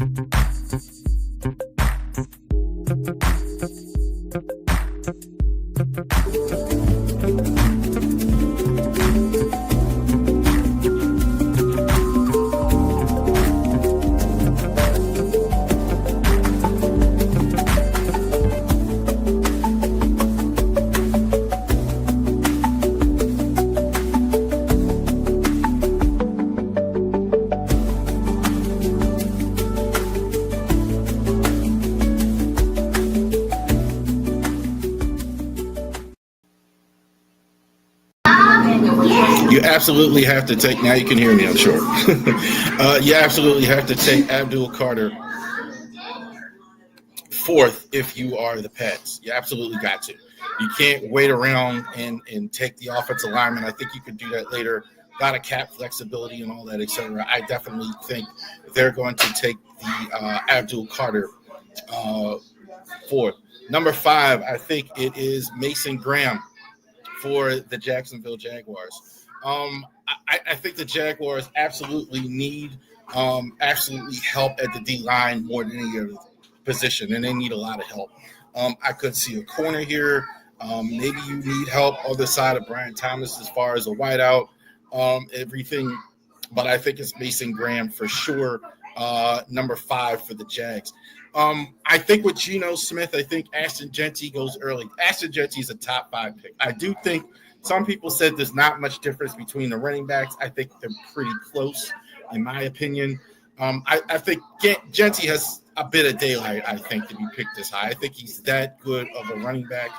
You absolutely have to take. Now you can hear me, I'm sure. You absolutely have to take Abdul Carter fourth if you are the Pets. You absolutely got to. You can't wait around and take the offensive lineman. I think you could do that later. A lot of cap flexibility and all that, etc. I definitely think they're going to take the Abdul Carter fourth. Number 5, I think it is Mason Graham for the Jacksonville Jaguars. I think the Jaguars absolutely need absolutely help at the D line more than any other position, and they need a lot of help. I could see a corner here. Maybe you need help on the side of Brian Thomas as far as a wideout, everything. But I think it's Mason Graham for sure, number 5 for the Jags. I think with Geno Smith, I think Ashton Jeanty goes early. Ashton Jeanty is a top 5 pick. I do think some people said there's not much difference between the running backs. I think they're pretty close, in my opinion. I think Jeanty has a bit of daylight, I think, to be picked this high. I think he's that good of a running back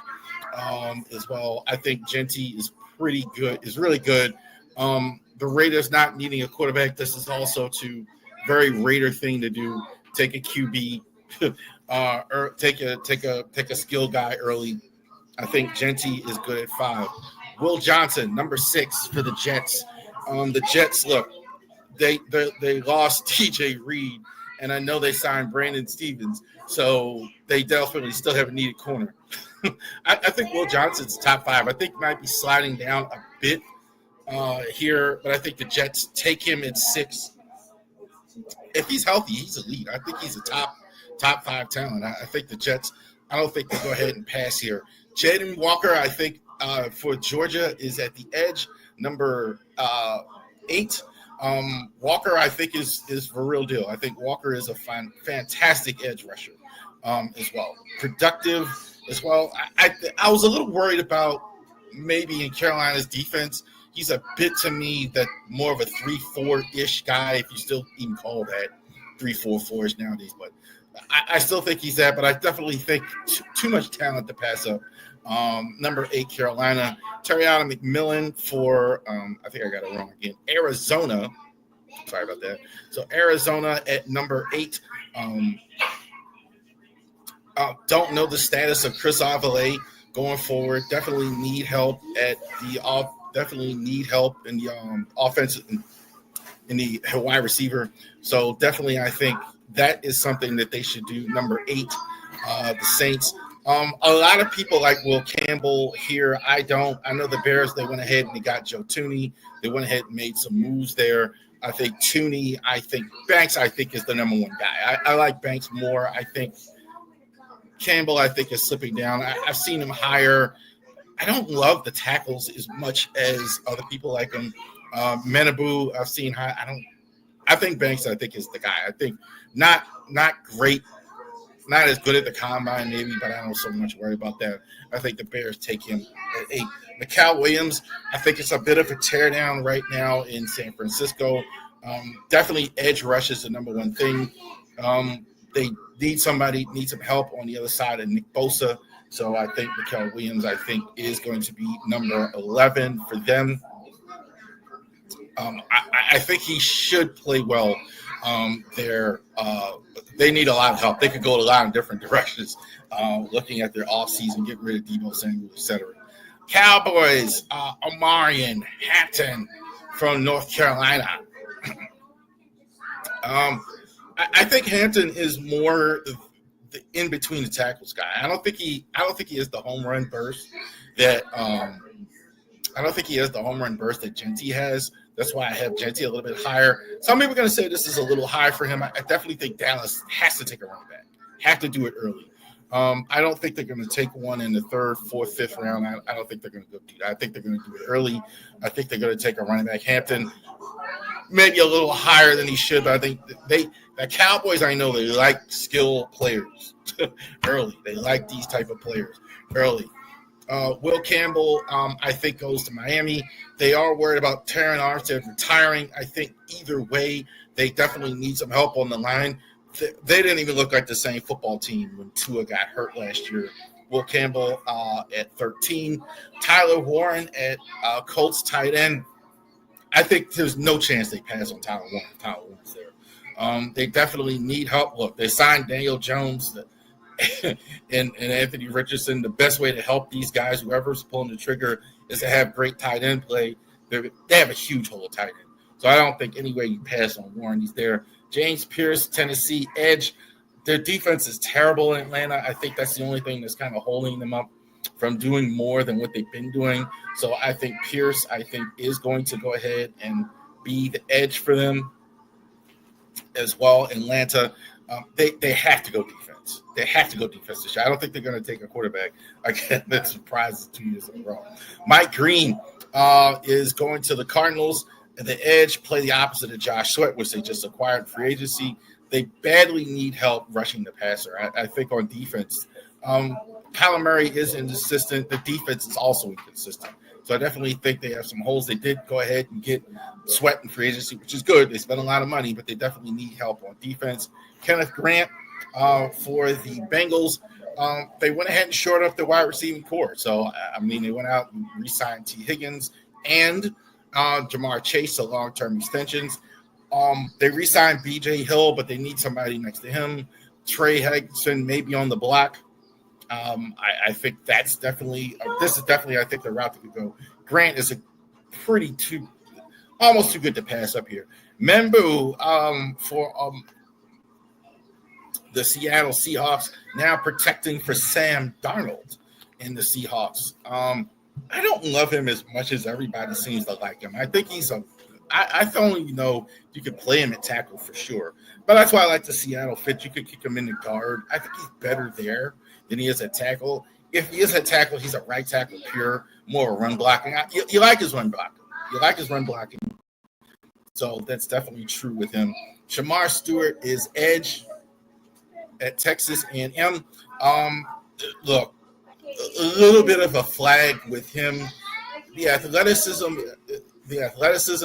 as well. I think Jeanty is pretty good, is really good. The Raiders not needing a quarterback, this is also to very Raider thing to do. Take a QB, or take a skill guy early. I think Jeanty is good at 5. Will Johnson, number 6 for the Jets. The Jets, look, they lost TJ Reed, and I know they signed Brandon Stevens, so they definitely still have a needed corner. I think Will Johnson's top 5. I think he might be sliding down a bit here, but I think the Jets take him at 6. If he's healthy, he's elite. I think he's a top 5 talent. I think the Jets, I don't think they'll go ahead and pass here. Jaden Walker, I think, for Georgia is at the edge, number 8. Walker, I think, is for real deal. I think Walker is a fantastic edge rusher as well. Productive as well. I was a little worried about maybe in Carolina's defense. He's a bit, to me, that more of a 3-4-ish guy, if you still even call that 3-4-4-ish nowadays. But I still think he's that, but I definitely think too much talent to pass up. Number 8, Carolina. Terriana McMillan for, I think I got it wrong again, Arizona. Sorry about that. So Arizona at number 8. Don't know the status of Chris Avila going forward. Definitely need help at the off. Definitely need help in the offensive, in the wide receiver. So definitely, I think that is something that they should do. Number 8, the Saints. A lot of people like Will Campbell here. I don't. I know the Bears, they went ahead and they got Joe Thuney. They went ahead and made some moves there. I think Thuney, I think Banks, I think is the number 1 guy. I like Banks more. I think Campbell, I think, is slipping down. I've seen him higher. I don't love the tackles as much as other people like him. Menabu, I've seen high. I think Banks, I think, is the guy. I think not great, not as good at the combine maybe, but I don't so much worry about that. I think the Bears take him at 8. Mikal Williams, I think it's a bit of a teardown right now in San Francisco. Definitely edge rush is the number 1 thing. They need some help on the other side of Nick Bosa. So I think Mikal Williams, I think, is going to be number 11 for them. I think he should play well there. They need a lot of help. They could go a lot of different directions looking at their offseason, getting rid of Deebo Samuel, etc. Cowboys, Omarion Hampton from North Carolina. I think Hampton is more the in between the tackles guy. I don't think he is the home run burst that I don't think he has the home run burst that Jeanty has. That's why I have Genty a little bit higher. Some people are going to say this is a little high for him. I definitely think Dallas has to take a running back, have to do it early. I don't think they're going to take one in the third, fourth, fifth round. I don't think they're going to go do that. I think they're going to do it early. I think they're going to take a running back. Hampton, maybe a little higher than he should, but I think the Cowboys, I know they like skill players early. They like these type of players early. Will Campbell, I think, goes to Miami. They are worried about Terron Armstead retiring. I think either way, they definitely need some help on the line. They didn't even look like the same football team when Tua got hurt last year. Will Campbell at 13. Tyler Warren at Colts tight end. I think there's no chance they pass on Tyler Warren. Tyler Warren's there. They definitely need help. Look, they signed Daniel Jones and Anthony Richardson. The best way to help these guys, whoever's pulling the trigger, is to have great tight end play. They have a huge hole of tight end. So I don't think any way you pass on Warren. He's there. James Pierce, Tennessee, edge. Their defense is terrible in Atlanta. I think that's the only thing that's kind of holding them up from doing more than what they've been doing. So I think Pierce, is going to go ahead and be the edge for them as well. Atlanta, they have to go defense. They have to go defense this year. I don't think they're going to take a quarterback. Again, that surprises 2 years in a row. Mike Green is going to the Cardinals. The edge, play the opposite of Josh Sweat, which they just acquired free agency. They badly need help rushing the passer. I think on defense, Kyler Murray is inconsistent. The defense is also inconsistent. So I definitely think they have some holes. They did go ahead and get Sweat in free agency, which is good. They spent a lot of money, but they definitely need help on defense. Kenneth Grant for the Bengals. They went ahead and shored up the wide receiving core. So, they went out and re-signed T. Higgins and Jamar Chase to long-term extensions. They re-signed B.J. Hill, but they need somebody next to him. Trey Hendrickson may be on the block. I think that's definitely this is definitely I think the route that could go. Grant is almost too good to pass up here. Membu for the Seattle Seahawks, now protecting for Sam Darnold in the Seahawks. I don't love him as much as everybody seems to like him. I think I only know you could play him at tackle for sure. But that's why I like the Seattle fit. You could kick him in the guard. I think he's better there than he is at tackle. If he is at tackle, he's a right tackle pure, more run blocking. You like his run blocking. So that's definitely true with him. Shamar Stewart is edge at Texas A&M. Look, a little bit of a flag with him. The athleticism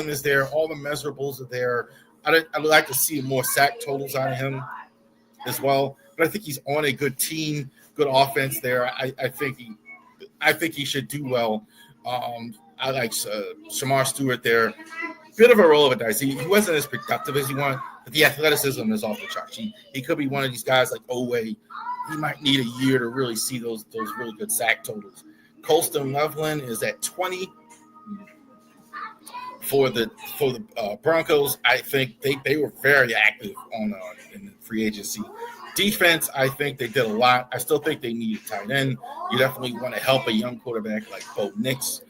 is there. All the measurables are there. I'd like to see more sack totals out of him as well. But I think he's on a good team, good offense there. I think he should do well. I like Shamar Stewart there. Bit of a roll of a dice. He wasn't as productive as he wanted, but the athleticism is off the charts. He could be one of these guys like Oweh. He might need a year to really see those really good sack totals. Colston Loveland is at 20 for the Broncos. I think they were very active in the free agency. Defense, I think they did a lot. I still think they need a tight end. You definitely want to help a young quarterback like Bo Nix.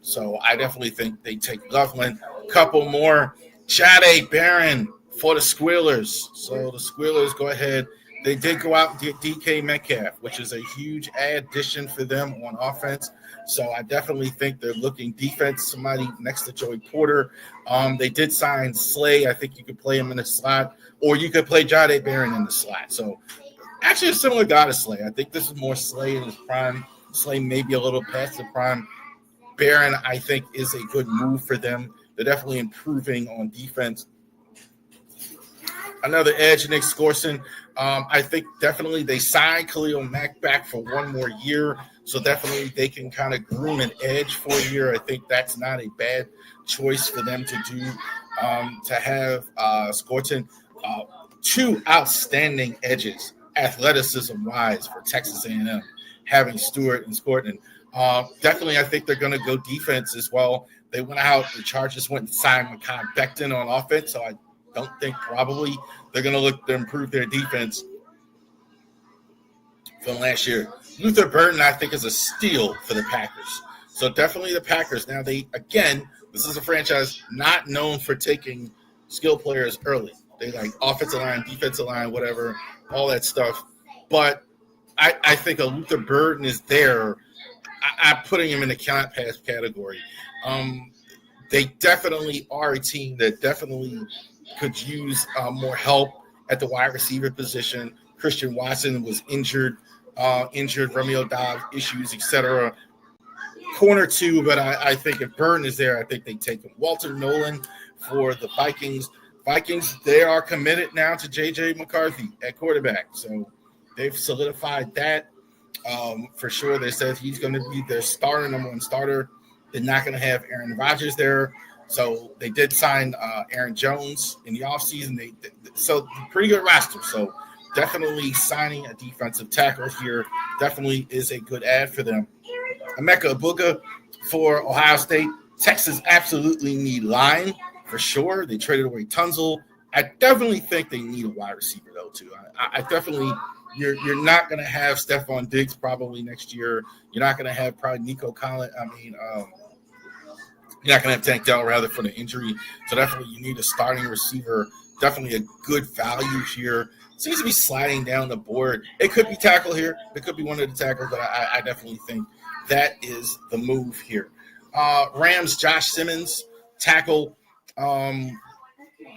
So I definitely think they take Loveland. Couple more. Jahdae Barron for the Squealers. So the Squealers go ahead. They did go out and get DK Metcalf, which is a huge addition for them on offense. So I definitely think they're looking defense, somebody next to Joey Porter. They did sign Slay. I think you could play him in the slot, or you could play Jahdae Barron in the slot. So actually a similar guy to Slay. I think this is more Slay in his prime. Slay maybe a little past the prime. Barron, I think, is a good move for them. They're definitely improving on defense. Another edge, Nick Scorson. I think definitely they signed Khalil Mack back for one more year. So definitely they can kind of groom an edge for a year. I think that's not a bad choice for them to do. To have Scorton, two outstanding edges, athleticism-wise, for Texas A&M, having Stewart and Scorton. Definitely, I think they're going to go defense as well. They went out. The Chargers went and signed Mekhi Becton on offense, so I don't think probably they're going to look to improve their defense from last year. Luther Burton, I think, is a steal for the Packers. So definitely the Packers. Now, the This is a franchise not known for taking skill players early. They like offensive line, defensive line, whatever, all that stuff. But I think a Luther Burden is there. I'm putting him in the cannot pass category. They definitely are a team that definitely could use more help at the wide receiver position. Christian Watson was injured, Romeo Dobbs issues, etc. Corner two, but I think if Burden is there, I think they take him. Walter Nolan for the Vikings. They are committed now to J.J. McCarthy at quarterback. So they've solidified that for sure. They said he's going to be their number one starter. They're not going to have Aaron Rodgers there. So they did sign Aaron Jones in the offseason. So pretty good roster. So definitely signing a defensive tackle here definitely is a good add for them. Emeka Egbuka for Ohio State. Texas absolutely need line for sure. They traded away Tunzel. I definitely think they need a wide receiver though too. I definitely you're not going to have Stephon Diggs probably next year. You're not going to have probably Nico Collins. You're not going to have Tank Dell rather for the injury. So definitely you need a starting receiver. Definitely a good value here. Seems to be sliding down the board. It could be tackle here. It could be one of the tackles, but I definitely think that is the move here. Rams, Josh Simmons, tackle.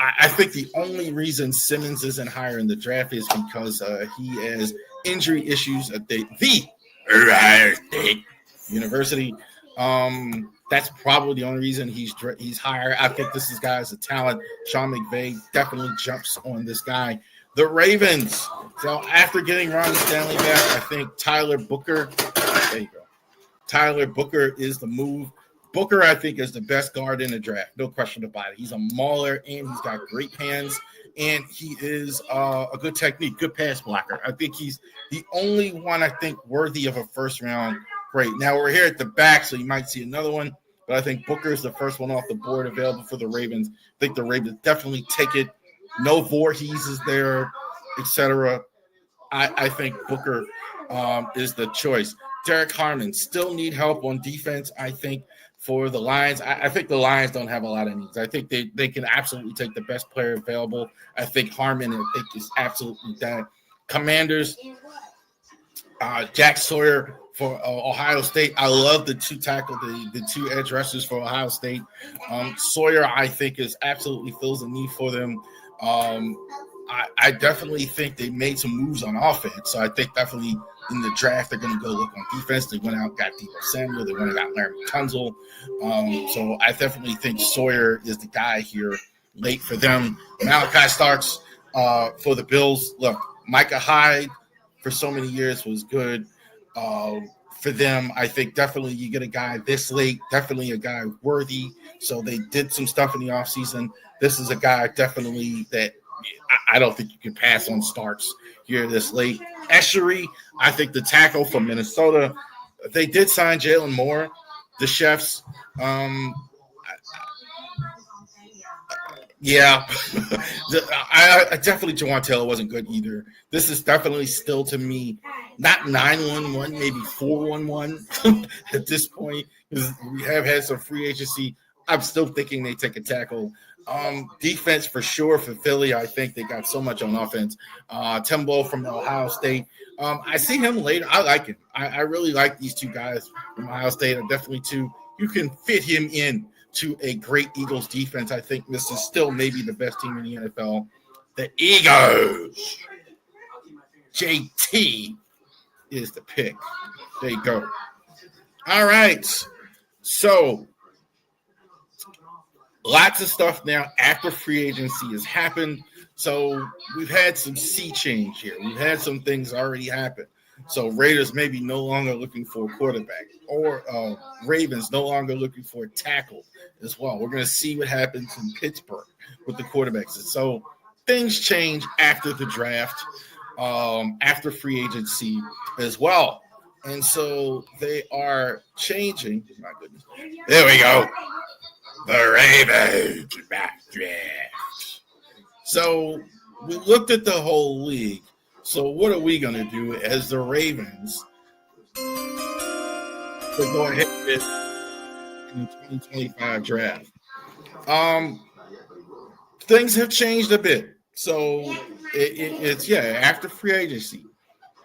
I think the only reason Simmons isn't higher in the draft is because he has injury issues at the Ohio State University. That's probably the only reason he's higher. I think this guy is a talent. Sean McVay definitely jumps on this guy. The Ravens. So after getting Ronnie Stanley back, I think Tyler Booker. There you go. Tyler Booker is the move. Booker, I think, is the best guard in the draft. No question about it. He's a mauler, and he's got great hands, and he is a good technique, good pass blocker. I think he's the only one, I think, worthy of a first-round grade. Now, we're here at the back, so you might see another one, but I think Booker is the first one off the board available for the Ravens. I think the Ravens definitely take it. No Voorhees is there, etc. I think Booker is the choice. Derek Harmon still need help on defense, I think, for the Lions. I think the Lions don't have a lot of needs. I think they can absolutely take the best player available. I think Harmon, is absolutely that. Commanders, Jack Sawyer for Ohio State. I love the two edge rushers for Ohio State. Sawyer, I think, is absolutely fills a need for them. I definitely think they made some moves on offense. So I think definitely in the draft, they're going to go look on defense. They went out, got Deebo Samuel. They went and got Larry Tunzel. So I definitely think Sawyer is the guy here late for them. Malachi Starks for the Bills. Look, Micah Hyde for so many years was good for them. I think definitely you get a guy this late, definitely a guy worthy. So they did some stuff in the offseason. This is a guy definitely that I don't think you can pass on Starks here this late. Eshery, I think the tackle from Minnesota. They did sign Jalen Moore, the Chefs. Yeah. I definitely Jawan Taylor wasn't good either. This is definitely still to me not 9-1-1, maybe 4-1-1 at this point because we have had some free agency. I'm still thinking they take a tackle. Defense for sure for Philly. I think they got so much on offense. Timbo from Ohio State. I see him later. I like him. I really like these two guys from Ohio State. Are definitely two. You can fit him in to a great Eagles defense. I think this is still maybe the best team in the NFL. The Eagles. JT is the pick. There you go. All right. So lots of stuff now after free agency has happened. So we've had some sea change here. We've had some things already happen. So Raiders maybe no longer looking for a quarterback or Ravens no longer looking for a tackle as well. We're going to see what happens in Pittsburgh with the quarterbacks. So things change after the draft, after free agency as well. And so they are changing. My goodness. There we go. The Ravens back draft. So we looked at the whole league. So what are we going to do as the Ravens to go ahead in the 2025 draft. Things have changed a bit. So it's after free agency,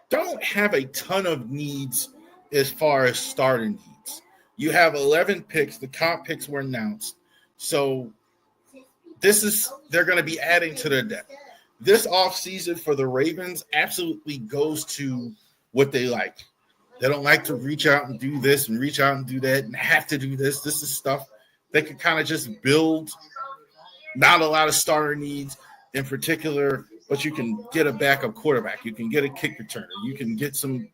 don't have a ton of needs as far as starter needs. You have 11 picks. The comp picks were announced. So they're going to be adding to their depth. This offseason for the Ravens absolutely goes to what they like. They don't like to reach out and do this and reach out and do that and have to do this. This is stuff they can kind of just build. Not a lot of starter needs in particular, but you can get a backup quarterback. You can get a kick returner. You can get some,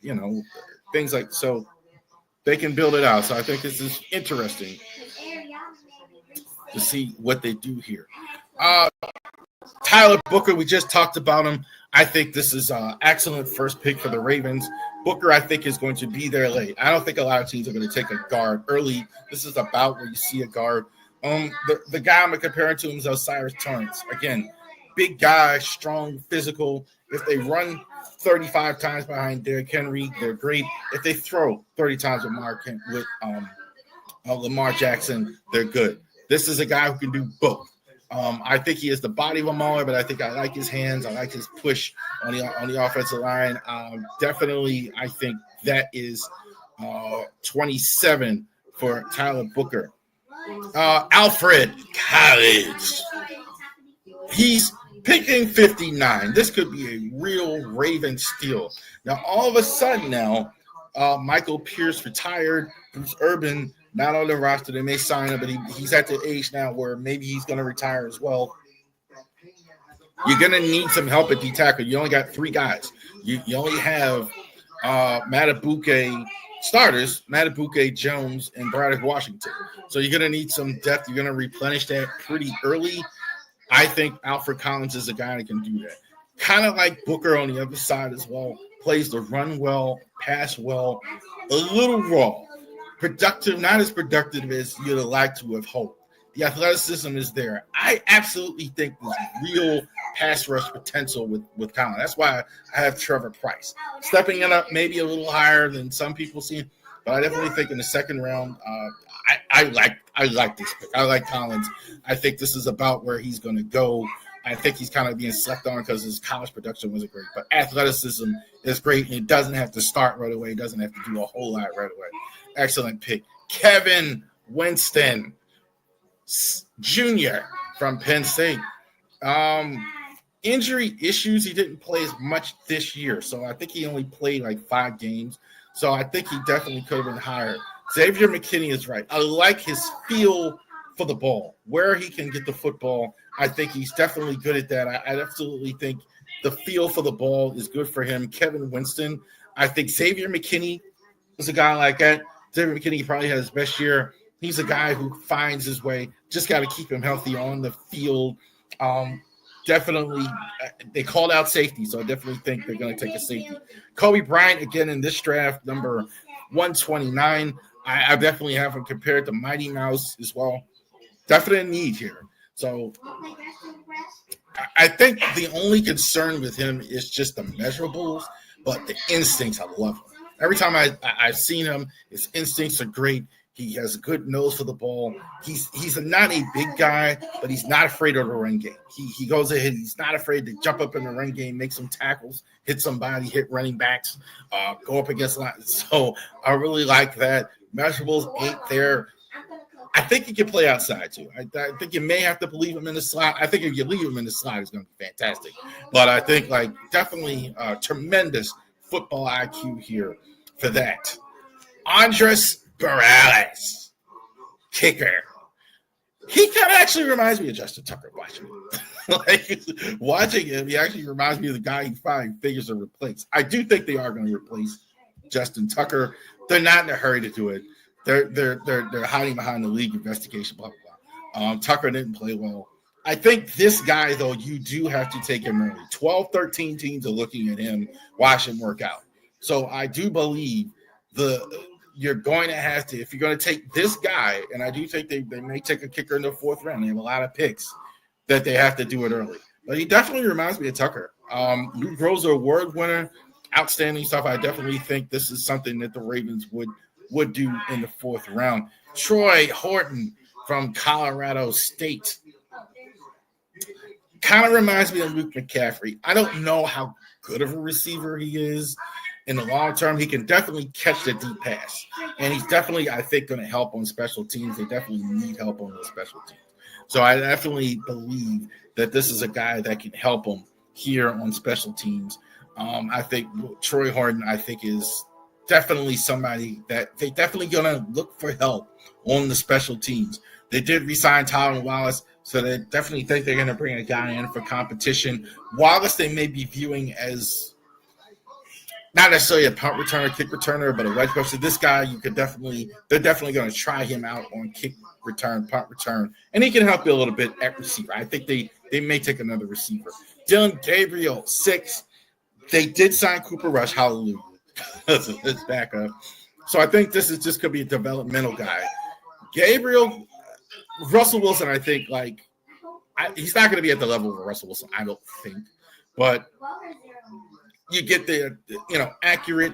things like so. They can build it out. So I think this is interesting to see what they do here. Tyler Booker, we just talked about him. I think this is an excellent first pick for the Ravens. Booker, I think, is going to be there late. I don't think a lot of teams are going to take a guard early. This is about where you see a guard. The guy I'm comparing to him is Osiris Torrance. Again, big guy, strong, physical. If they run 35 times behind Derrick Henry, they're great. If they throw 30 times with Lamar Jackson, they're good. This is a guy who can do both. I think he has the body of a mauler, but I think I like his hands. I like his push on the offensive line. Definitely, I think that is 27 for Tyler Booker. Alfred College. He's picking 59. This could be a real Raven steal. Now, all of a sudden now, Michael Pierce retired. Bruce Urban not on the roster. They may sign him, but he's at the age now where maybe he's going to retire as well. You're going to need some help at D-tackle. You only got 3 guys. You only have Madubuike starters, Madubuike, Jones, and Braddock Washington. So you're going to need some depth. You're going to replenish that pretty early. I think Alfred Collins is a guy that can do that. Kind of like Booker on the other side as well. Plays the run well, pass well, a little raw. Productive, not as productive as you'd like to have hoped. The athleticism is there. I absolutely think there's real pass rush potential with Collins. That's why I have Trevor Price. Stepping it up maybe a little higher than some people see, but I definitely think in the second round, I like this pick. I like Collins. I think this is about where he's going to go. I think he's kind of being slept on because his college production wasn't great, but athleticism is great, and he doesn't have to start right away. He doesn't have to do a whole lot right away. Excellent pick. Kevin Winston Jr. from Penn State. Injury issues. He didn't play as much this year, so I think he only played like 5 games. So I think he definitely could have been higher. Xavier McKinney is right. I like his feel for the ball, where he can get the football. I think he's definitely good at that. I absolutely think the feel for the ball is good for him. Kevin Winston. I think Xavier McKinney is a guy like that. Xavier McKinney probably had his best year. He's a guy who finds his way. Just got to keep him healthy on the field. Definitely, they called out safety, so I definitely think they're going to take a safety. Kobe Bryant, again, in this draft, number 129. I definitely have him compared to Mighty Mouse as well. Definite need here. So I think the only concern with him is just the measurables, but the instincts, I love him. Every time I've seen him, his instincts are great. He has a good nose for the ball. He's not a big guy, but he's not afraid of the run game. He goes ahead. He's not afraid to jump up in the run game, make some tackles, hit somebody, hit running backs, go up against lines. So I really like that. Measurables ain't there. I think he can play outside too. I think you may have to leave him in the slot. I think if you leave him in the slot, it's going to be fantastic. But I think definitely tremendous football IQ here for that. Andres Perales, kicker. He kind of actually reminds me of Justin Tucker watching him. Watching him, he actually reminds me of the guy he finally figures to replace. I do think they are going to replace Justin Tucker. They're not in a hurry to do it. They're hiding behind the league investigation, blah, blah, blah. Tucker didn't play well. I think this guy, though, you do have to take him early. 12, 13 teams are looking at him, watch him work out. So I do believe you're going to have to, if you're going to take this guy, and I do think they may take a kicker in the 4th round. They have a lot of picks that they have to do it early. But he definitely reminds me of Tucker. Luke Rose, award winner, outstanding stuff. I definitely think this is something that the Ravens would do in the 4th round. Troy Horton from Colorado State. Kind of reminds me of Luke McCaffrey. I don't know how good of a receiver he is in the long term. He can definitely catch the deep pass. And he's definitely, I think, going to help on special teams. They definitely need help on the special teams. So I definitely believe that this is a guy that can help them here on special teams. I think Troy Horton, I think, is definitely somebody that they definitely going to look for help on the special teams. They did re-sign Tylan Wallace, so they definitely think they're going to bring a guy in for competition. Wallace, they may be viewing as not necessarily a punt returner, kick returner, but a wedge pusher. This guy, they're definitely going to try him out on kick return, punt return, and he can help you a little bit at receiver. I think they may take another receiver. Dillon Gabriel, 6. They did sign Cooper Rush. Hallelujah. Let's back up. So I think this is just could be a developmental guy. Gabriel, Russell Wilson, I think, he's not going to be at the level of Russell Wilson, I don't think. But you get the, accurate.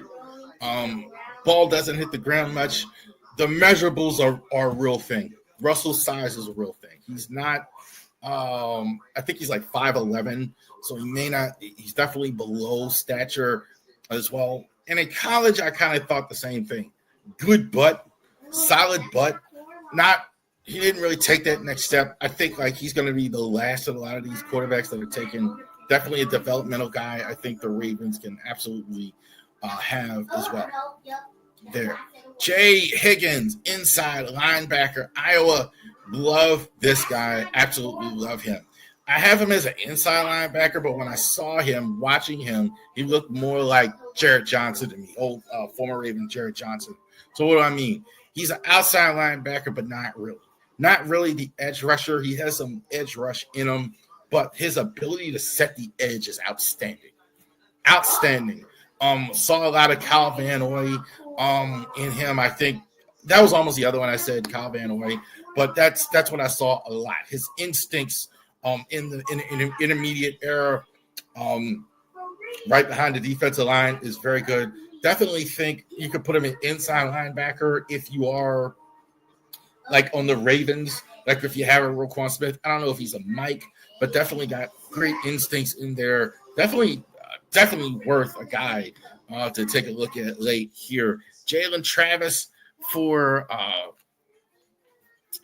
Ball doesn't hit the ground much. The measurables are a real thing. Russell's size is a real thing. He's not, I think he's like 5'11", so he's definitely below stature as well. And in college, I kind of thought the same thing. Good butt, solid butt. He didn't really take that next step. I think he's going to be the last of a lot of these quarterbacks that are taken. Definitely a developmental guy. I think the Ravens can absolutely have as well. There. Jay Higgins, inside linebacker, Iowa. Love this guy. Absolutely love him. I have him as an inside linebacker, but when I saw him, watching him, he looked more like Jarrett Johnson to me, old former Raven Jarrett Johnson. So what do I mean? He's an outside linebacker, but not really. Not really the edge rusher. He has some edge rush in him, but his ability to set the edge is outstanding. Outstanding. Saw a lot of Kyle Van Noy in him. I think that was almost the other one I said, Kyle Van Noy, but that's what I saw a lot. His instincts in the intermediate era, right behind the defensive line, is very good. Definitely think you could put him in inside linebacker if you are on the Ravens, if you have a Roquan Smith. I don't know if he's a Mike, but definitely got great instincts in there. Definitely worth a guy to take a look at late here. Jalen Travis for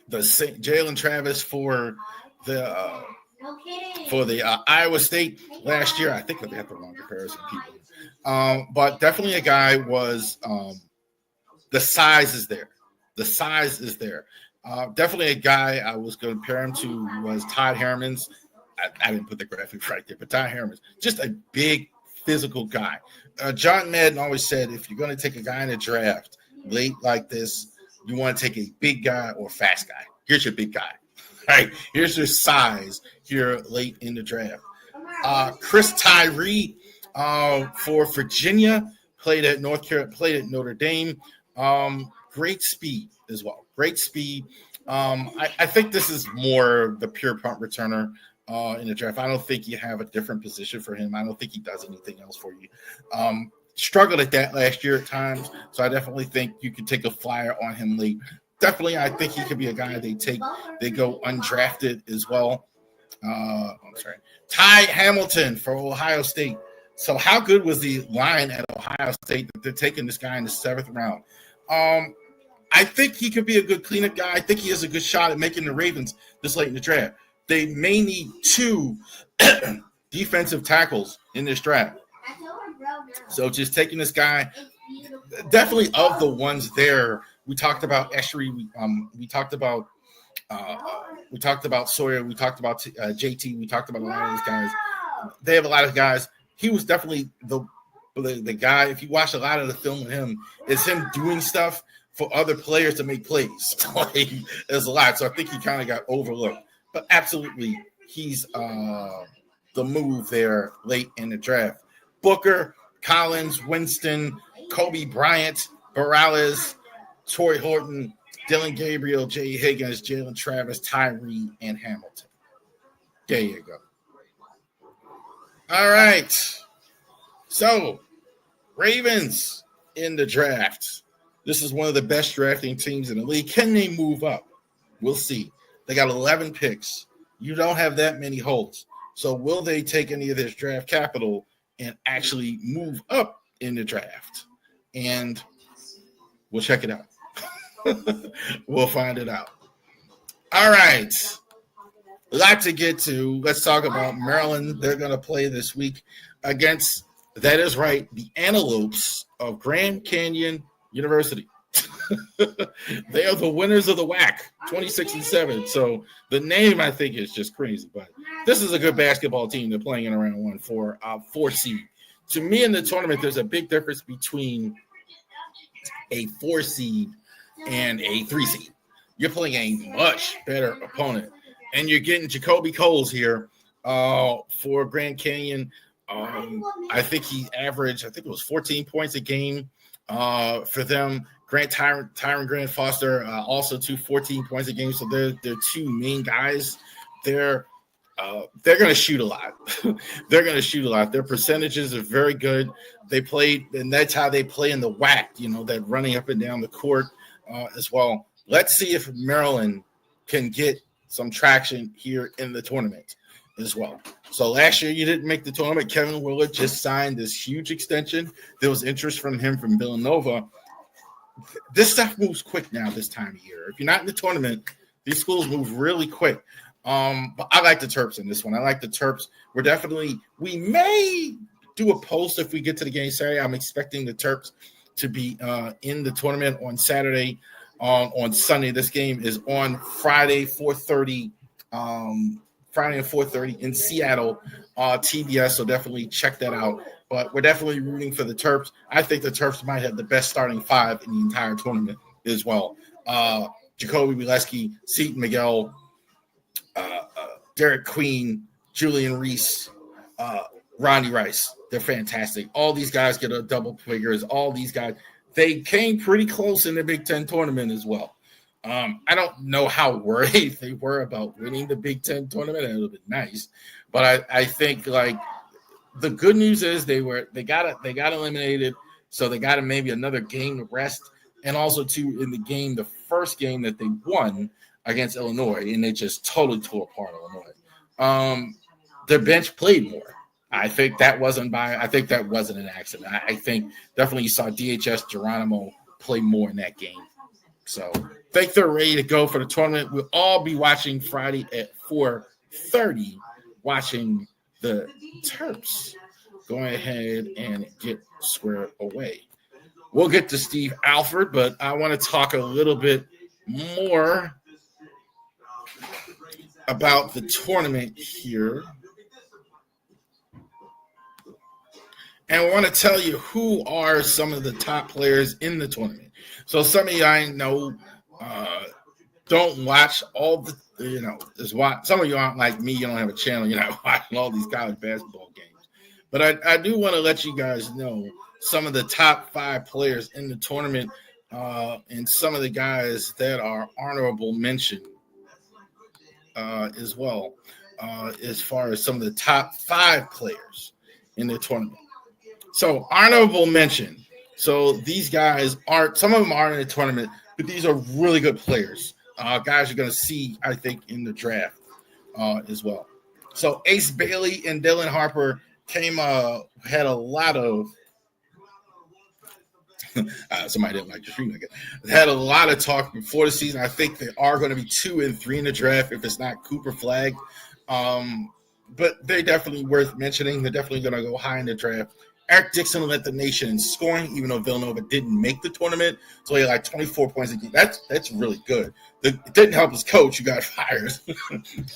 the Iowa State last year. I think they have the wrong comparison, people. But definitely a guy was the size is there. The size is there. Definitely a guy I was going to compare him to was Todd Herman's. I didn't put the graphic right there, but Todd Herman's just a big physical guy. John Madden always said, if you're going to take a guy in a draft late like this, you want to take a big guy or fast guy. Here's your big guy. All right, here's your size here late in the draft. Chris Tyree for Virginia played at Notre Dame. Great speed as well. Great speed. I think this is more the pure punt returner in the draft. I don't think you have a different position for him. I don't think he does anything else for you. Struggled at that last year at times, so I definitely think you could take a flyer on him late. Definitely, I think he could be a guy they go undrafted as well. Ty Hamilton for Ohio State. So how good was the line at Ohio State that they're taking this guy in the 7th round? I think he could be a good cleanup guy. I think he has a good shot at making the Ravens this late in the draft. They may need 2 defensive tackles in this draft. So just taking this guy, definitely of the ones there. We talked about Eshery. We talked about Sawyer. We talked about JT. We talked about a lot of these guys. They have a lot of guys. He was definitely the guy. If you watch a lot of the film with him, it's him doing stuff for other players to make plays. There's a lot. So I think he kind of got overlooked. But absolutely, he's the move there late in the draft. Booker, Collins, Winston, Kobe Bryant, Morales, Troy Horton, Dillon Gabriel, Jay Higgins, Jalen Travis, Tyree, and Hamilton. There you go. All right. So, Ravens in the draft. This is one of the best drafting teams in the league. Can they move up? We'll see. They got 11 picks. You don't have that many holes. So will they take any of this draft capital and actually move up in the draft? And we'll check it out. We'll find it out. All right. A lot to get to. Let's talk about Maryland. They're going to play this week against, that is right, the Antelopes of Grand Canyon University. They are the winners of the WAC, 26-7. So the name, I think, is just crazy. But this is a good basketball team. They're playing in round one for 4 seed. To me, in the tournament, there's a big difference between a 4 seed and a 3 seed. You're playing a much better opponent. And you're getting Jacoby Coles here for Grand Canyon. I think he averaged, it was 14 points a game for them. Tyron Grant Foster also 14 points a game. So they're two main guys. They're going to shoot a lot. They're going to shoot a lot. Their percentages are very good. They played, and that's how they play in the WAC, that running up and down the court as well. Let's see if Maryland can get some traction here in the tournament as well. So last year you didn't make the tournament. Kevin Willard just signed this huge extension. There was interest from him from Villanova. This stuff moves quick now this time of year. If you're not in the tournament, these schools move really quick. But I like the Terps in this one. I like the Terps. We may do a post if we get to the game Saturday. I'm expecting the Terps to be in the tournament on Saturday. On Sunday, this game is on Friday, 4:30. Friday at 4:30 in Seattle, TBS. So definitely check that out. But we're definitely rooting for the Terps. I think the Terps might have the best starting 5 in the entire tournament as well. Jacoby Bileski, Seton Miguel, Derek Queen, Julian Reese, Ronnie Rice. They're fantastic. All these guys get a double figures. All these guys, they came pretty close in the Big Ten tournament as well. I don't know how worried they were about winning the Big Ten tournament. It would have been nice. But I think, like, the good news is they got eliminated, so they got maybe another game to rest. And also, too, in the first game that they won against Illinois, and they just totally tore apart Illinois. Their bench played more. I think that wasn't an accident. I think definitely you saw DHS Geronimo play more in that game. So I think they're ready to go for the tournament. We'll all be watching Friday at 4:30, watching the Terps going ahead and get squared away. We'll get to Steve Alford, but I want to talk a little bit more about the tournament here. And I want to tell you who are some of the top players in the tournament. So some of you I know don't watch all the, some of you aren't like me. You don't have a channel. You're not watching all these college basketball games. But I do want to let you guys know some of the top 5 players in the tournament and some of the guys that are honorable mention as well as far as some of the top 5 players in the tournament. So honorable mention. So these guys some of them are in the tournament, but these are really good players. Guys you're going to see, I think, in the draft as well. So Ace Bailey and Dylan Harper had a lot of somebody didn't like the stream again. Had a lot of talk before the season. I think they are going to be 2 and 3 in the draft if it's not Cooper Flagg. But they're definitely worth mentioning. They're definitely going to go high in the draft. Eric Dixon led the nation in scoring, even though Villanova didn't make the tournament. So he had like 24 points a game. That's really good. It didn't help his coach, who got fired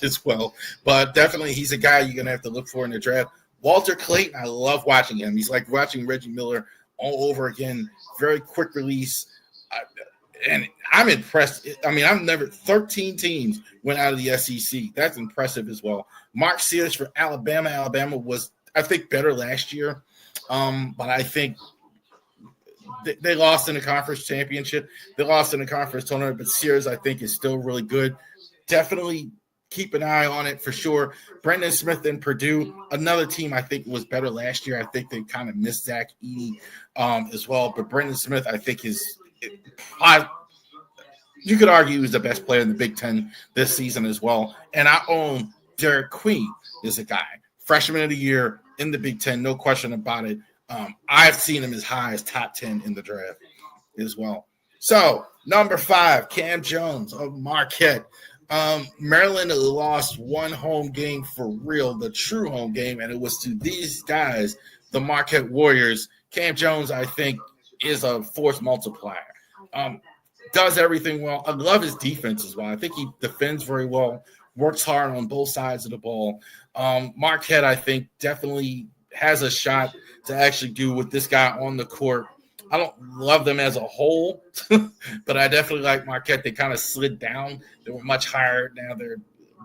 as well. But definitely he's a guy you're going to have to look for in the draft. Walter Clayton, I love watching him. He's like watching Reggie Miller all over again. Very quick release. And I'm impressed. 13 teams went out of the SEC. That's impressive as well. Mark Sears for Alabama. Alabama was, I think, better last year. But I think they lost in the conference championship. They lost in the conference tournament, but Sears, I think, is still really good. Definitely keep an eye on it for sure. Brendan Smith and Purdue, another team I think was better last year. I think they kind of missed Zach Edey as well. But Brendan Smith, I think, is You could argue he's the best player in the Big Ten this season as well. And I own Derek Queen is a guy, freshman of the year in the Big Ten, no question about it. I've seen him as high as top 10 in the draft as well. So, number 5, Cam Jones of Marquette. Maryland lost one home game for real, the true home game, and it was to these guys, the Marquette Warriors. Cam Jones, I think, is a force multiplier. Does everything well. I love his defense as well. I think he defends very well, works hard on both sides of the ball. Marquette, I think, definitely has a shot to actually do with this guy on the court. I don't love them as a whole, but I definitely like Marquette. They kind of slid down. They were much higher now.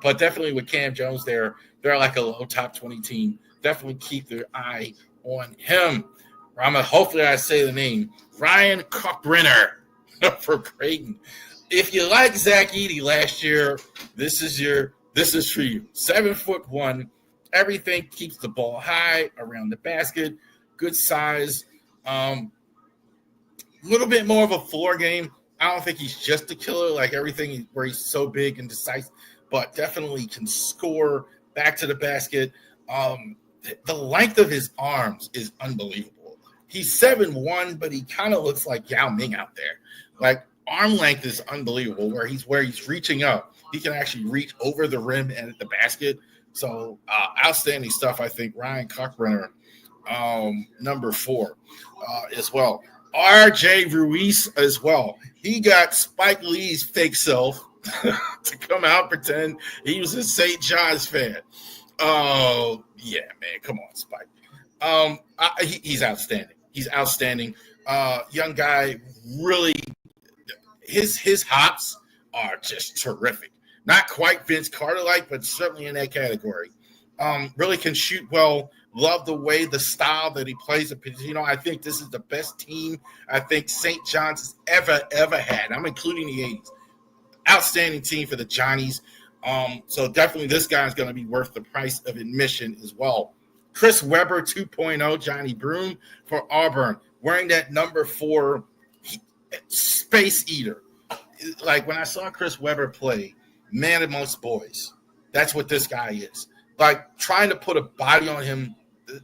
But definitely with Cam Jones there, they're like a low top 20 team. Definitely keep their eye on him. Hopefully I say the name, Ryan Kalkbrenner for Creighton. If you like Zach Edey last year, this is for you. 7'1", everything, keeps the ball high around the basket, good size. Little bit more of a floor game. I don't think he's just a killer like everything where he's so big and decisive, but definitely can score back to the basket. The length of his arms is unbelievable. He's 7'1", but he kind of looks like Yao Ming out there. Like, arm length is unbelievable where he's reaching up. He can actually reach over the rim and at the basket. So outstanding stuff, I think. Ryan Kalkbrenner, number 4 as well. RJ Ruiz as well. He got Spike Lee's fake self to come out and pretend he was a St. John's fan. Oh, yeah, man. Come on, Spike. He's outstanding. He's outstanding. Young guy, really, his hops are just terrific. Not quite Vince Carter-like, but certainly in that category. Really can shoot well. Love the way, the style that he plays. I think this is the best team I think St. John's has ever had. I'm including the 80s. Outstanding team for the Johnnies. So definitely this guy is going to be worth the price of admission as well. Chris Webber 2.0, Johnny Broome for Auburn, wearing that number 4 space eater. Like, when I saw Chris Webber play, man amongst boys, that's what this guy is. Like, trying to put a body on him,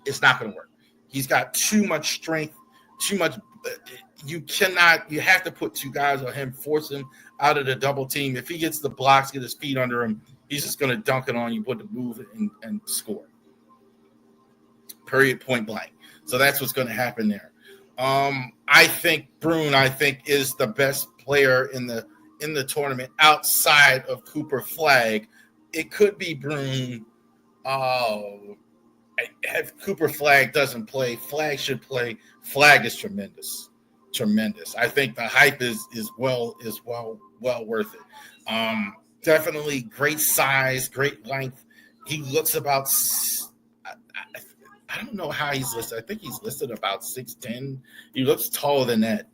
it's not going to work. He's got too much strength, too much. You have to put 2 guys on him, force him out of the double team. If he gets the blocks, get his feet under him, he's just going to dunk it on you, put the move and score. Period, point blank. So that's what's going to happen there. I think Broome, is the best player in the tournament outside of Cooper Flagg. It could be Broome. If Cooper Flagg doesn't play, Flagg should play. Flagg is tremendous. I think the hype is well worth it. Definitely great size, great length. He looks about. I don't know how he's listed. I think he's listed about 6'10". He looks taller than that.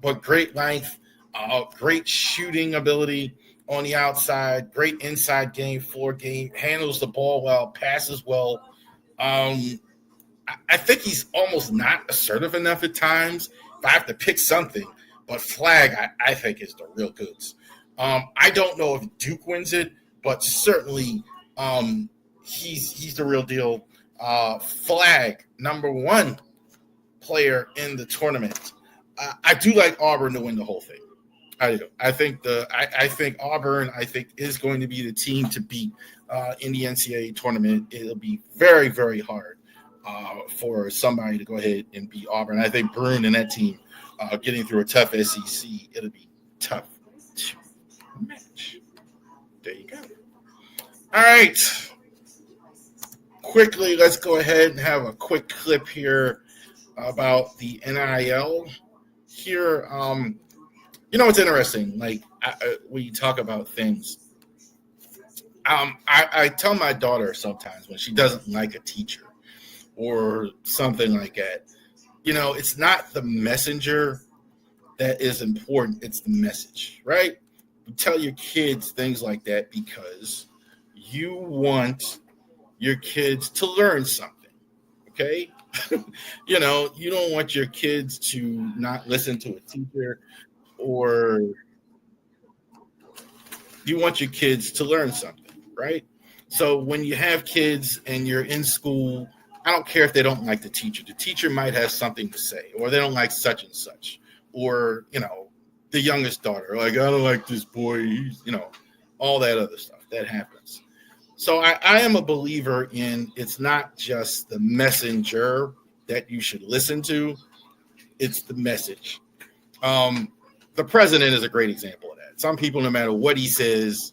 But great length, great shooting ability on the outside, great inside game, floor game, handles the ball well, passes well. I think he's almost not assertive enough at times. If I have to pick something, but Flagg, I think, is the real goods. I don't know if Duke wins it, but certainly he's the real deal. Flagg, number 1 player in the tournament. I do like Auburn to win the whole thing. I do. I think Auburn, is going to be the team to beat in the NCAA tournament. It'll be very, very hard for somebody to go ahead and beat Auburn. I think Broome and that team getting through a tough SEC, it'll be tough to match. There you go. All right. Quickly, let's go ahead and have a quick clip here about the NIL here. It's interesting. Like, when you talk about things, I tell my daughter sometimes when she doesn't like a teacher or something like that, it's not the messenger that is important. It's the message, right? You tell your kids things like that because you want your kids to learn something, okay? You know, you don't want your kids to not listen to a teacher, or you want your kids to learn something, right? So when you have kids and you're in school, I don't care if they don't like the teacher. The teacher might have something to say, or they don't like such and such, or, you know, the youngest daughter, like, I don't like this boy, you know, all that other stuff that happens. So I am a believer in, it's not just the messenger that you should listen to, it's the message. Um, the president is a great example of that. Some people, no matter what he says,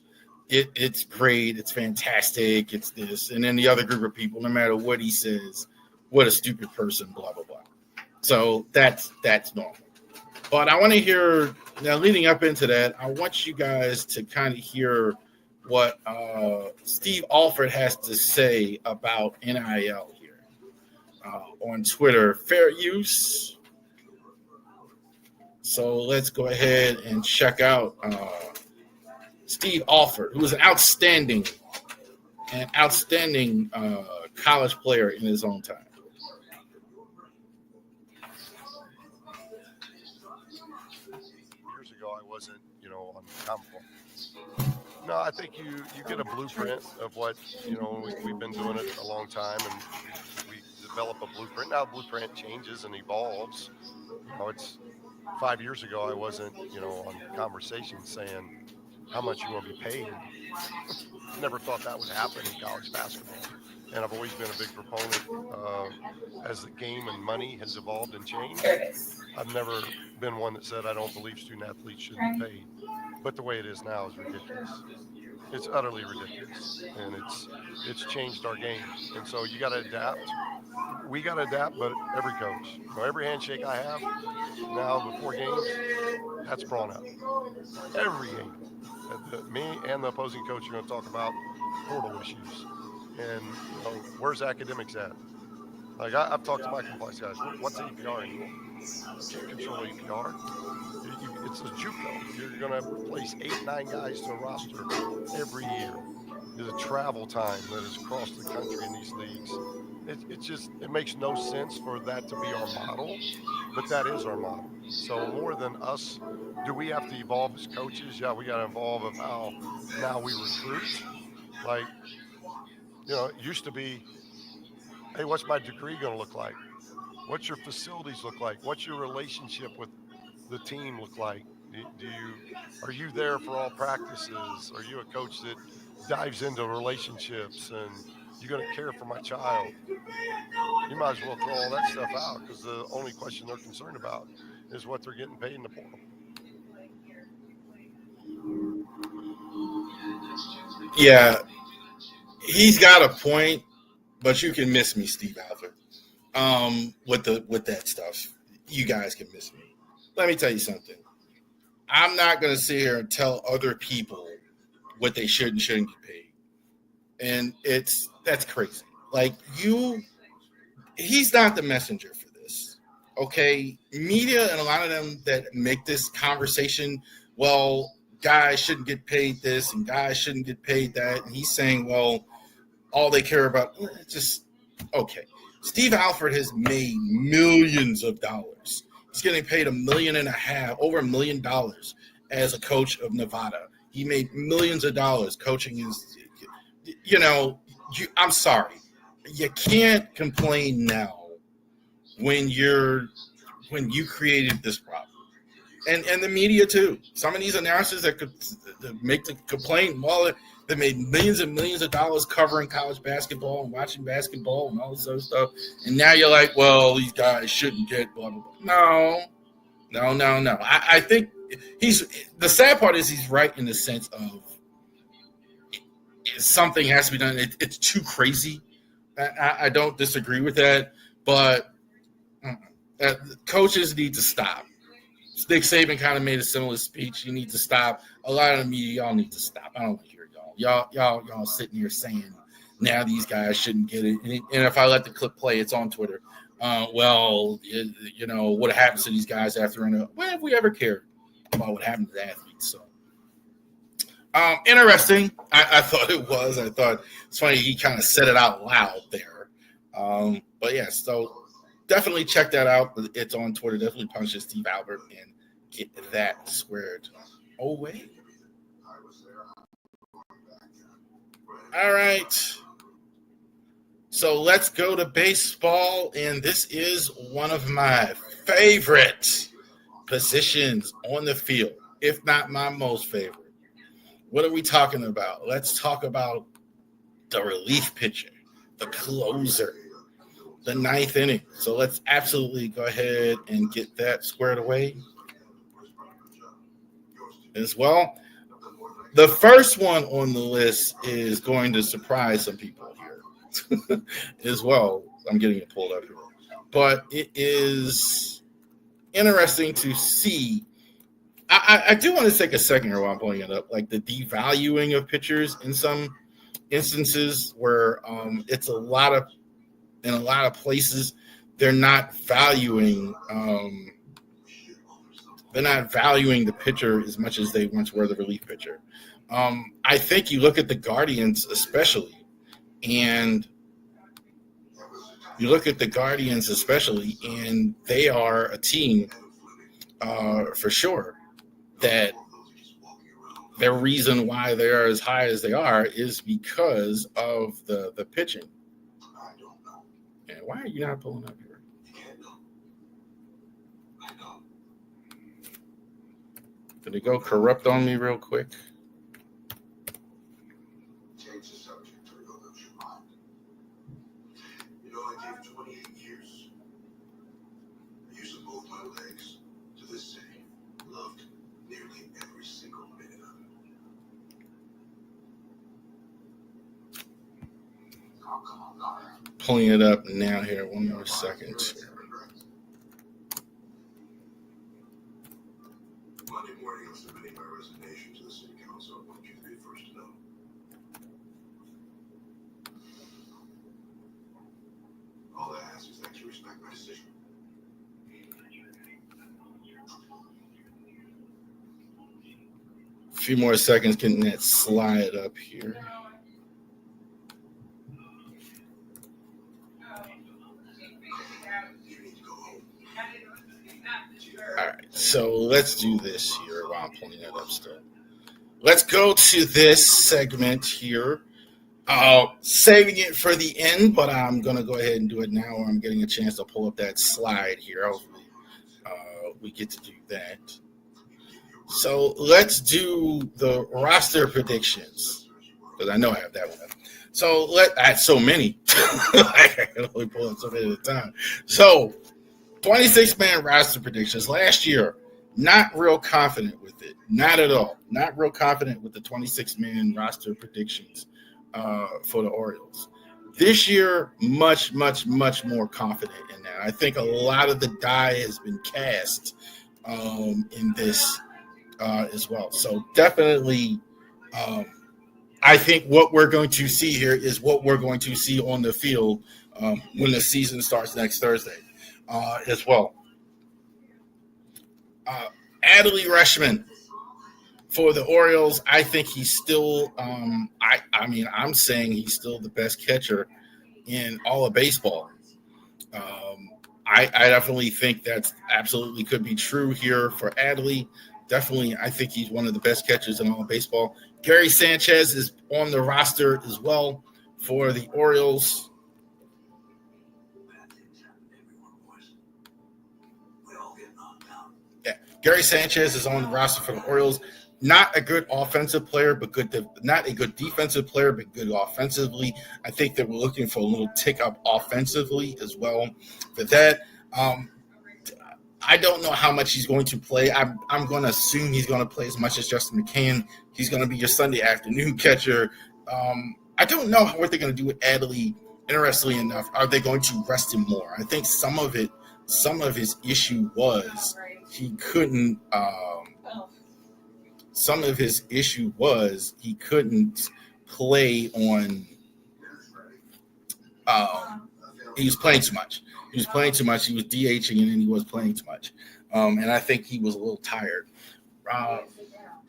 it's great, it's fantastic, it's this. And then the other group of people, no matter what he says, what a stupid person, blah, blah, blah. So that's normal. But I want to hear, now leading up into that, I want you guys to kind of hear what Steve Alford has to say about NIL here on Twitter. Fair use. So let's go ahead and check out Steve Alford, who is an outstanding college player in his own time. Years ago, I wasn't, on Comic-Con. No, I think you get a blueprint of what, we've been doing it a long time, and we develop a blueprint. Now, blueprint changes and evolves. It's 5 years ago, I wasn't, on Conversation saying how much you want to be paid. Never thought that would happen in college basketball. And I've always been a big proponent as the game and money has evolved and changed. I've never been one that said I don't believe student athletes should be paid. But the way it is now is ridiculous. It's utterly ridiculous. And it's changed our game. And so you got to adapt. We got to adapt, but every coach. Every handshake I have now before games, that's brought up. Every game. Me and the opposing coach are going to talk about portal issues. And where's academics at? Like I've talked to my compliance guys. What's APR anymore? You can't control APR. It's a JUCO. You're going to replace 8-9 guys to a roster every year. There's a travel time that is across the country in these leagues. It makes no sense for that to be our model, but that is our model. So more than us, do we have to evolve as coaches? Yeah, we got to evolve of how now we recruit. Like, it used to be, hey, what's my degree going to look like? What's your facilities look like? What's your relationship with the team look like? Are you there for all practices? Are you a coach that dives into relationships and you're going to care for my child? You might as well throw all that stuff out, because the only question they're concerned about is what they're getting paid in the portal. Yeah, he's got a point, but you can miss me, Steve Alford. With that stuff, you guys can miss me. Let me tell you something. I'm not going to sit here and tell other people what they should and shouldn't get paid. And that's crazy. Like, he's not the messenger for this. Okay. Media and a lot of them that make this conversation, well, guys shouldn't get paid this and guys shouldn't get paid that. And he's saying, well, all they care about, just, okay. Steve Alford has made millions of dollars. He's getting paid $1.5 million, over $1 million as a coach of Nevada. He made millions of dollars coaching his, I'm sorry. You can't complain now when you created this problem. And the media too. Some of these announcers that could make the complaint, well, they made millions and millions of dollars covering college basketball and watching basketball and all this other stuff. And now you're like, well, these guys shouldn't get blah, blah, blah. No. I think the sad part is he's right in the sense of something has to be done. It's too crazy. I don't disagree with that, but coaches need to stop. Nick Saban kind of made a similar speech. You need to stop. A lot of the media, y'all need to stop. I don't want to hear y'all. Y'all sitting here saying now these guys shouldn't get it. And if I let the clip play, it's on Twitter. What happens to these guys after? When have we ever cared about what happened to the athletes? So interesting. I thought it was. I thought it's funny he kind of said it out loud there. But yeah, so definitely check that out. It's on Twitter. Definitely punch Steve Albert and get that squared away. All right. So let's go to baseball, and this is one of my favorite positions on the field, if not my most favorite. What are we talking about? Let's talk about the relief pitcher, the closer, the ninth inning. So let's absolutely go ahead and get that squared away as well. The first one on the list is going to surprise some people here as well. I'm getting it pulled up here. But it is interesting to see. I do want to take a second here while I'm pulling it up, like the devaluing of pitchers in some instances where it's in a lot of places they're not valuing the pitcher as much as they once were the relief pitcher. I think you look at the Guardians especially, and they are a team for sure that the reason why they are as high as they are is because of the pitching. And why are you not pulling up here? Did it go corrupt on me real quick? Change the subject or you'll lose your mind. You know, I gave 28 years. I used to both my legs to this city. Loved nearly every single minute of it. Oh, come on, Laura. Pulling it up now here. One more second. Monday morning, I'm submitting my resignation to the city council. I want you to be the first to know. All I ask is that you respect my decision. A few more seconds getting that slide up here. You need to go home. All right, so let's do this here while I'm pulling that up still. Let's go to this segment here. Saving it for the end, but I'm going to go ahead and do it now where I'm getting a chance to pull up that slide here. Hopefully, we get to do that. So let's do the roster predictions, because I know I have that one up. So I had so many. I can only pull up so many at a time. So 26-man roster predictions. Last year, not real confident with it. Not at all. Not real confident with the 26-man roster predictions for the Orioles. This year, much, much, much more confident in that. I think a lot of the die has been cast in this as well. So definitely, I think what we're going to see here is what we're going to see on the field when the season starts next Thursday as well. Adley Rutschman for the Orioles, I think he's still I'm saying he's still the best catcher in all of baseball. I definitely think that's absolutely could be true here for Adley. Definitely, I think he's one of the best catchers in all of baseball. Gary Sanchez is on the roster as well for the Orioles. Yeah, Gary Sanchez is on the roster for the Orioles. Not a good offensive player, but not a good defensive player, but good offensively. I think that we're looking for a little tick up offensively as well. For that, I don't know how much he's going to play. I'm going to assume he's going to play as much as Justin McCann. He's going to be your Sunday afternoon catcher. I don't know what they're going to do with Adley. Interestingly enough, are they going to rest him more? I think some of his issue was he couldn't. Some of his issue was he couldn't play on. He was playing too much. He was DHing, and then he was playing too much. And I think he was a little tired.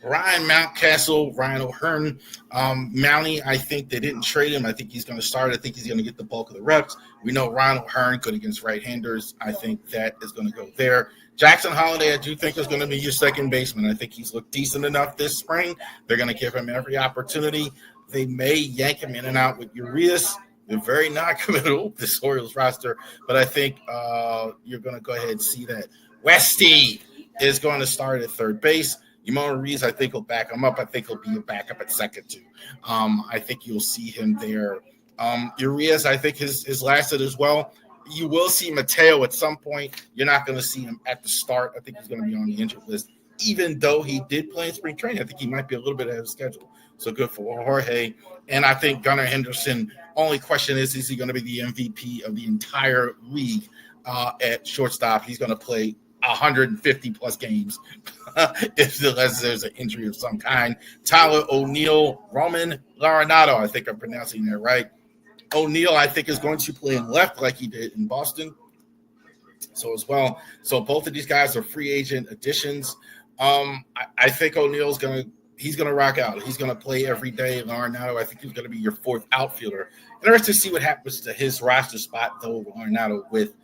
Ryan Mountcastle, Ryan O'Hearn. Mountie, I think they didn't trade him. I think he's going to start. I think he's going to get the bulk of the reps. We know Ryan O'Hearn good against right-handers. I think that is going to go there. Jackson Holiday, I do think is going to be your second baseman. I think he's looked decent enough this spring. They're going to give him every opportunity. They may yank him in and out with Urias. They're very non-committal, this Orioles roster, but I think you're going to go ahead and see that. Westy is going to start at third base. Yamon Reeves, I think, will back him up. I think he'll be a backup at second, too. I think you'll see him there. Urias, I think, has lasted as well. You will see Mateo at some point. You're not going to see him at the start. I think he's going to be on the injured list. Even though he did play in spring training, I think he might be a little bit ahead of schedule. So good for Jorge. And I think Gunnar Henderson, only question is he going to be the MVP of the entire league at shortstop? He's going to play 150-plus games unless there's an injury of some kind. Tyler O'Neill, Roman Laurenado, I think I'm pronouncing that right. O'Neill, I think, is going to play in left like he did in Boston. So as well. So both of these guys are free agent additions. I think O'Neill's he's going to rock out. He's going to play every day. Laurenado, I think he's going to be your fourth outfielder. Interesting to see what happens to his roster spot, though, Laurenado with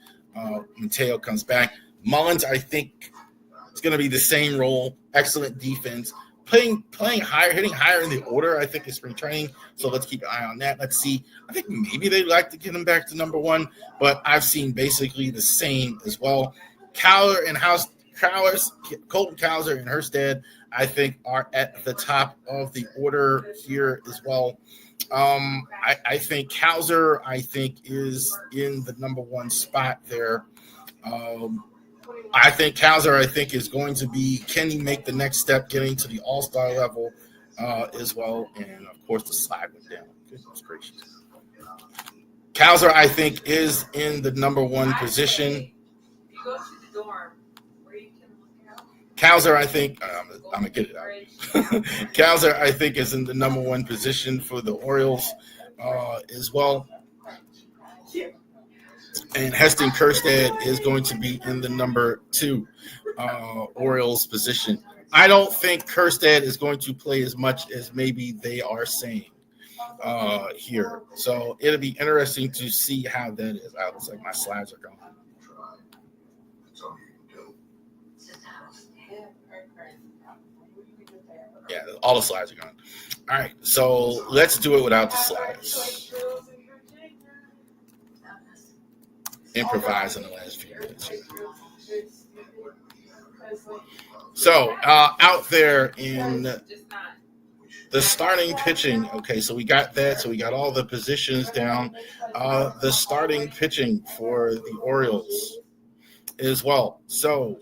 Mateo comes back. Mullins, I think, is going to be the same role. Excellent defense. Playing higher, hitting higher in the order, I think, is spring training. So let's keep an eye on that. Let's see. I think maybe they'd like to get him back to number one, but I've seen basically the same as well. Colton Cowser and Hurstad, I think, are at the top of the order here as well. I think Cowser, is in the number one spot there. I think Cowser, is going to be, can he make the next step getting to the all-star level as well? And, of course, the slide went down. Goodness gracious. Cowser, I think, is in the number one position. Go to the dorm where you can look out. Cowser, I think, I'm going to get it out. Cowser, I think, is in the number one position for the Orioles as well. And Heston Kjerstad is going to be in the number two Orioles position. I don't think Kjerstad is going to play as much as maybe they are saying here. So it'll be interesting to see how that is. I looks like my slides are gone. Yeah, all the slides are gone. All right, so let's do it without the slides. Improvise in the last few minutes here. So out there in the starting pitching, okay, so we got that. So we got all the positions down. The starting pitching for the Orioles as well. So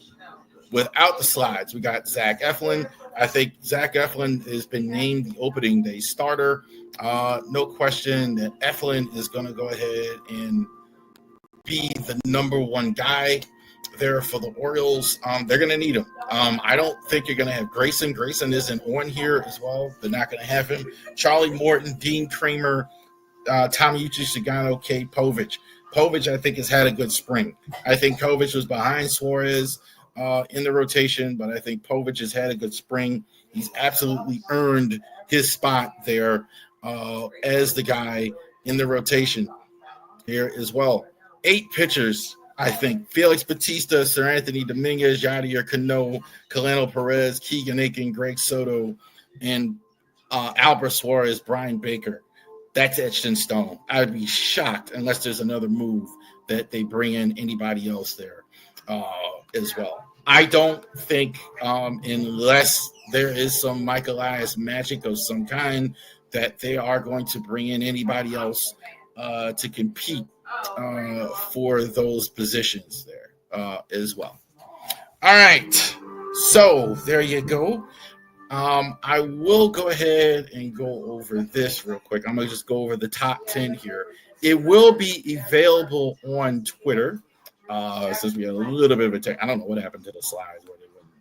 without the slides, we got Zach Eflin. I think Zach Eflin has been named the opening day starter. No question that Eflin is going to go ahead and be the number one guy there for the Orioles. They're going to need him. I don't think you're going to have Grayson. Grayson isn't on here as well. They're not going to have him. Charlie Morton, Dean Kramer, Tomoichi Shigano, Kate Povich. Povich, I think, has had a good spring. I think Povich was behind Suarez in the rotation, but I think Povich has had a good spring. He's absolutely earned his spot there as the guy in the rotation here as well. 8 pitchers, I think. Felix Bautista, Sir Anthony Dominguez, Yadier Cano, Kaleno Perez, Keegan Aiken, Greg Soto, and Albert Suarez, Brian Baker. That's etched in stone. I would be shocked unless there's another move that they bring in anybody else there as well. I don't think unless there is some Michael Elias magic of some kind that they are going to bring in anybody else to compete for those positions there as well. All right. So there you go. I will go ahead and go over this real quick. I'm going to just go over the top 10 here. It will be available on Twitter since we had a little bit of a tech. I don't know what happened to the slides where they wouldn't,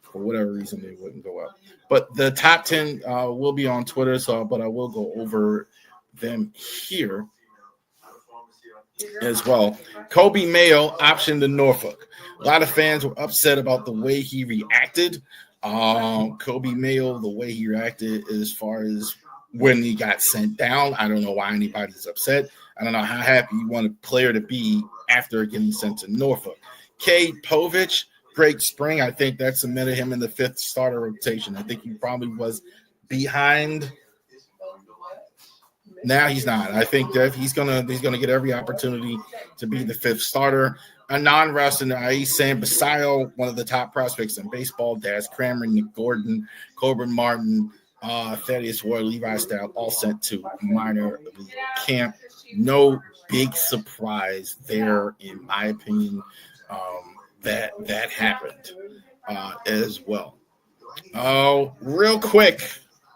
for whatever reason, they wouldn't go up. But the top 10 will be on Twitter, but I will go over them here as well. Kobe Mayo optioned to Norfolk. A lot of fans were upset about the way he reacted Kobe Mayo, the way he reacted as far as when he got sent down, I don't know why anybody's upset. I don't know how happy you want a player to be after getting sent to Norfolk. Cade Povich, great spring. I think that cemented him in the 5th starter rotation. I think he probably was behind. Now he's not. I think that he's gonna get every opportunity to be the 5th starter. A non-Russian, Aisam Basayo, one of the top prospects in baseball. Daz Cameron, Nick Gordon, Corbin Martin, Thaddeus Ward, Levi Stout, all sent to minor league camp. No big surprise there, in my opinion. That happened as well. Real quick,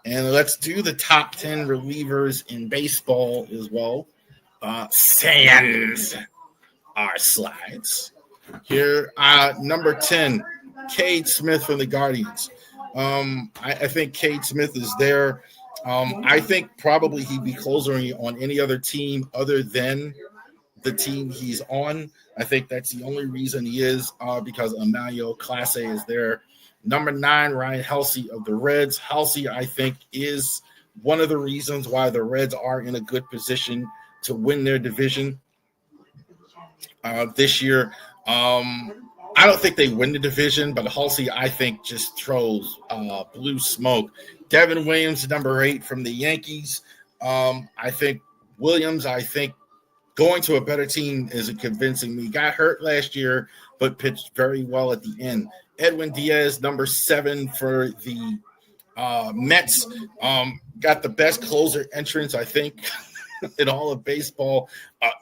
and let's do the top 10 relievers in baseball as well. Sans our slides. Here, number 10, Cade Smith from the Guardians. I think Cade Smith is there. I think probably he'd be closer on any other team other than the team he's on. I think that's the only reason he is, because Emmanuel Clase is there. Number 9, Ryan Helsey of the Reds. Helsey, I think, is one of the reasons why the Reds are in a good position to win their division this year. I don't think they win the division, but Halsey, I think, just throws blue smoke. Devin Williams, number 8 from the Yankees. I think Williams, going to a better team is convincing me. Got hurt last year, but pitched very well at the end. Edwin Diaz, number 7 for the Mets. Got the best closer entrance, I think, in all of baseball.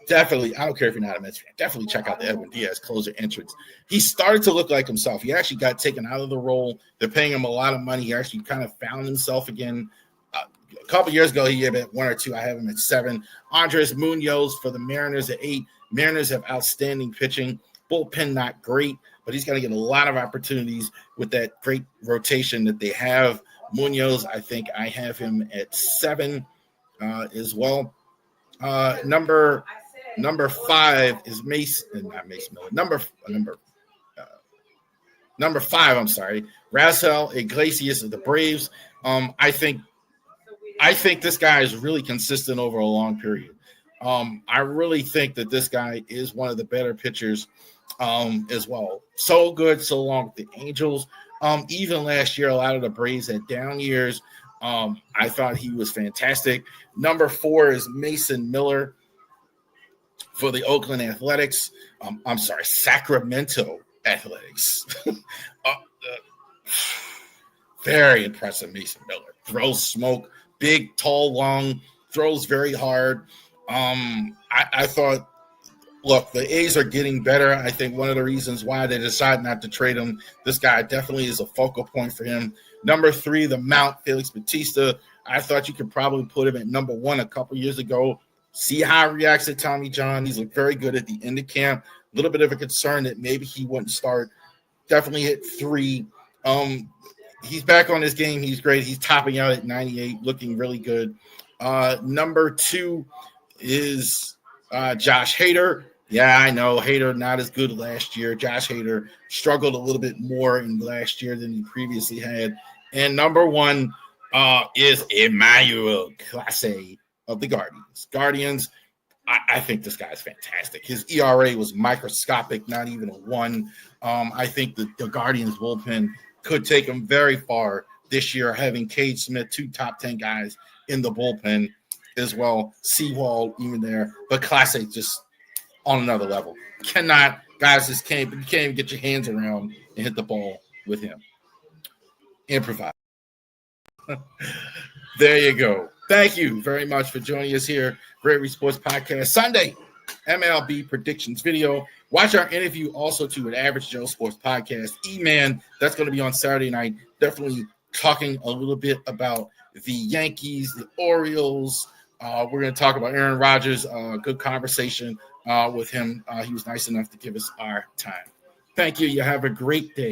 Definitely, I don't care if you're not a Mets fan, definitely check out the Edwin Diaz closer entrance. He started to look like himself. He actually got taken out of the role. They're paying him a lot of money. He actually kind of found himself again. A couple years ago, he had at 1 or 2. I have him at 7. Andres Munoz for the Mariners at 8. Mariners have outstanding pitching. Bullpen not great, but he's going to get a lot of opportunities with that great rotation that they have. Munoz, I think I have him at 7 as well. Number 5 is not Mason Miller. Number 5, I'm sorry, Raisel Iglesias of the Braves. I think this guy is really consistent over a long period. I really think that this guy is one of the better pitchers as well. So good, so long with the Angels. Even last year, a lot of the Braves had down years. I thought he was fantastic. Number 4 is Mason Miller for the Oakland Athletics. Sacramento Athletics. Very impressive, Mason Miller. Throws smoke, big, tall, long, throws very hard. I thought, look, the A's are getting better. I think one of the reasons why they decided not to trade him, this guy definitely is a focal point for him. Number 3, the Mount, Felix Bautista. I thought you could probably put him at number 1 a couple years ago. See how he reacts to Tommy John. He's looked very good at the end of camp. A little bit of a concern that maybe he wouldn't start. Definitely hit 3. He's back on his game. He's great. He's topping out at 98, looking really good. Number 2 is Josh Hader. Yeah, I know. Hader not as good last year. Josh Hader struggled a little bit more in last year than he previously had. And number 1 is Emmanuel Clase of the Guardians. Guardians, I think this guy's fantastic. His ERA was microscopic, not even a 1. I think the Guardians bullpen could take him very far this year, having Cade Smith, 2 top 10 guys in the bullpen as well. Seawald even there, but Clase just on another level. You can't even get your hands around and hit the ball with him. Improvise. There you go. Thank you very much for joining us here. Great Read Sports Podcast Sunday, MLB predictions video. Watch our interview also too at Average Joe Sports Podcast. E-Man, that's going to be on Saturday night. Definitely talking a little bit about the Yankees, the Orioles. We're going to talk about Aaron Rodgers. Good conversation with him. He was nice enough to give us our time. Thank you. You have a great day.